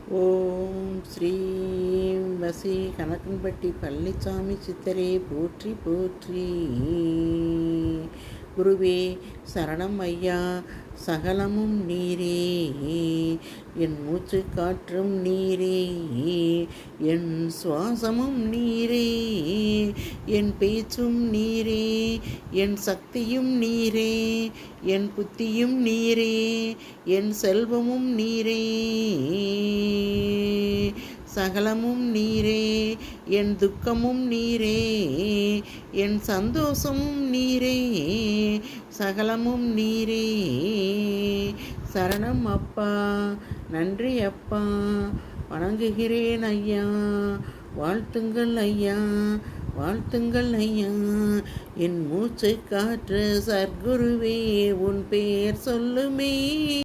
ஓம் ஸ்ரீம் வசி கணக்கன்பட்டி பழனிசாமி சித்தரே போற்றி போற்றி. குருவே சரணம் ஐயா, சகலமும் நீரே, என் மூச்சு காற்றும் நீரே, என் சுவாசமும் நீரே, என் பேச்சும் நீரே, என் சக்தியும் நீரே, என் புத்தியும் நீரே, என் செல்வமும் நீரே, சகலமும் நீரே, என் துக்கமும் நீரே, என் சந்தோஷமும் நீரே, சகலமும் நீரே. சரணம் அப்பா, நன்றி அப்பா, வணங்குகிறேன் ஐயா, வாழ்த்துங்கள் ஐயா, வாழ்த்துங்கள் ஐயா. என் மூச்சு காற்று சர்க்குருவே, உன் பெயர் சொல்லுமே.